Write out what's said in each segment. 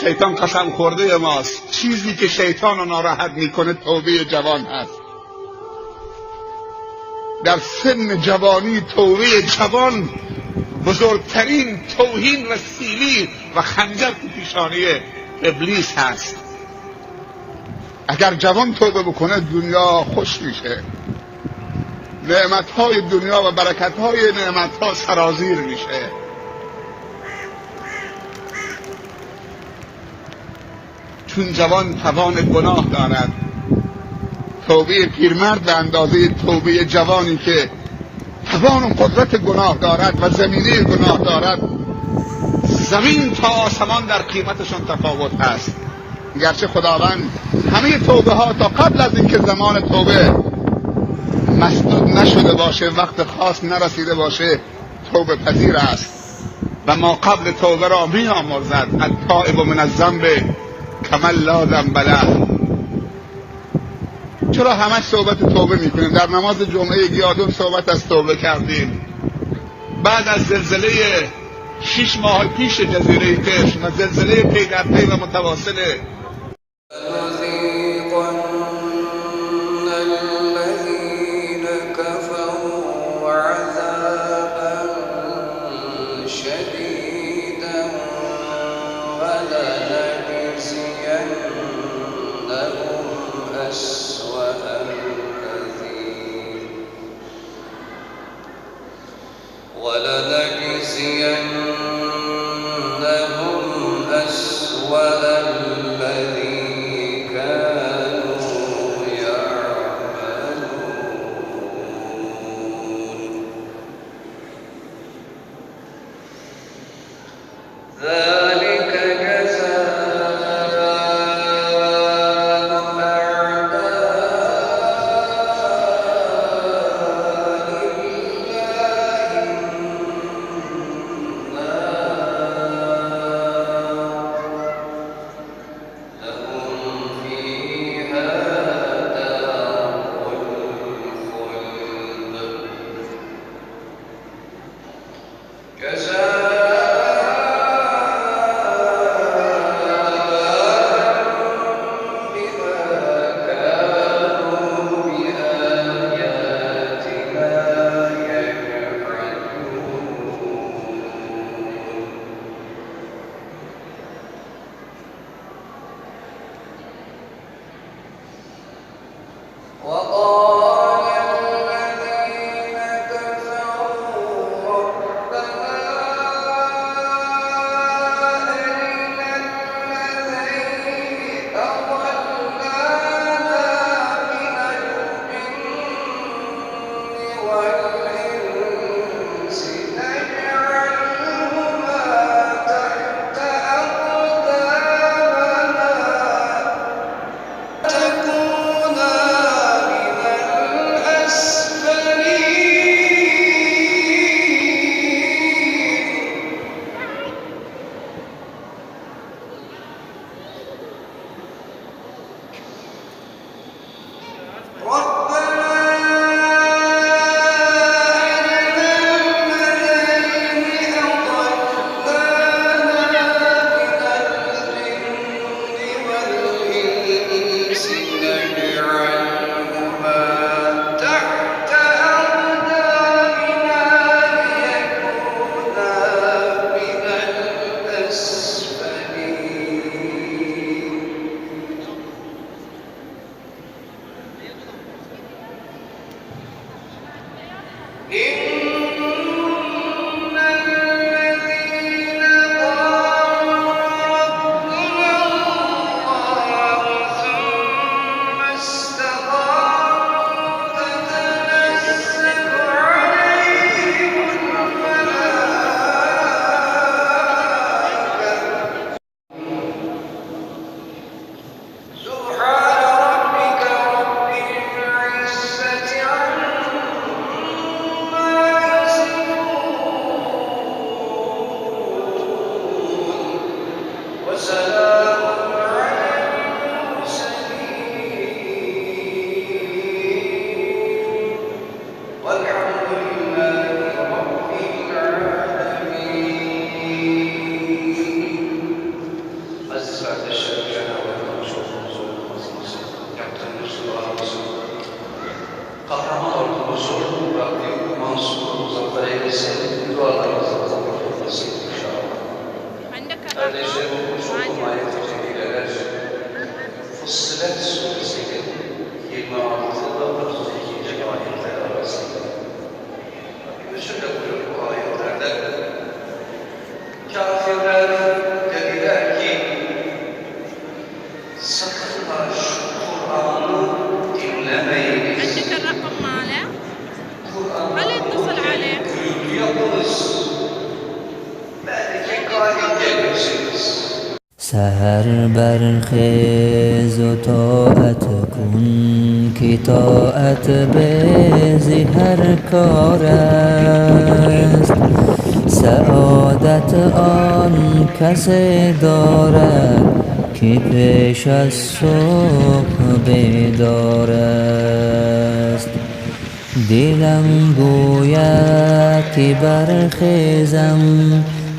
شیطان قسم خورده ماست. چیزی که شیطان رو ناراحت میکنه توبه جوان هست. در سن جوانی توبه جوان بزرگترین توهین و سیلی و خنجر تو پیشانی ابلیس هست. اگر جوان توبه بکنه دنیا خوش میشه، نعمتهای دنیا و برکتهای نعمتها سرازیر میشه. چون جوان توان گناه دارد. توبه پیرمرد به اندازه توبه جوانی که توان و قدرت گناه دارد و زمینه گناه دارد، زمین تا آسمان در قیمتشون تفاوت هست. گرچه خداوند همه توبه ها تا قبل از اینکه زمان توبه مسدود نشده باشه، وقت خاص نرسیده باشه، توبه پذیر است و ما قبل توبه را می آمرزد. التائب من الذنب کمن لا ذنب له. چرا همش صحبت توبه میکنیم؟ در نماز جمعه گیادون صحبت از توبه کردیم. بعد از زلزله 6 ماه پیش جزیره کرچ و زلزله پی در پی و متواصل ولنجزينهم أسوأ الذي كانوا يعملون. ذلك وقال الذين كفروا ربنا şöyle buyuruyor bu ayetlerde. Kafirler dediler ki sakın ha şu Kur'an'ı dinlemeyiniz. عندك الرقم ماله؟ Kur'an'ı هل اتصل عليه؟ gürültü yapınız. Belki galip gelirsiniz. سحر برخیز و طاعت کن که طاعت به هر کار است سعادت آن کس دارد که پیش از صبح بیدار است دلم گوید که برخیزم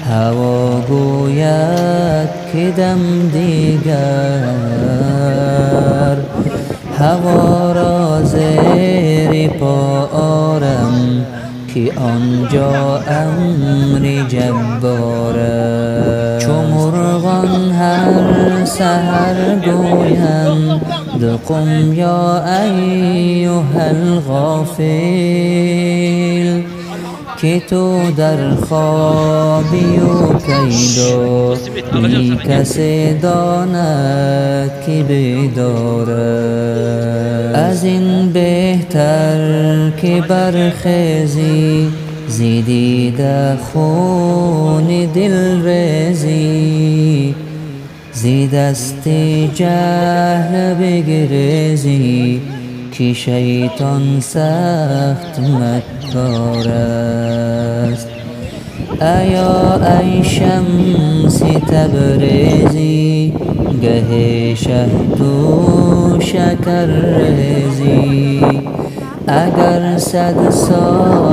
هوا گوید که دم دیگر هوا را زیر پا آرم که آنجا امر جبار است چو مرغان هر سحر گویند قم یا ایها الغافل که تو در خوابی و کید و بی کسی داند که بیدار است از این بهتر که برخیزی زیدیده خون دل ریزی زی دست جهل بگریزی که شیطان سخت مکار است ایا ای شمس تبریزی گه شهد و شکر ریزی اگر 100 سال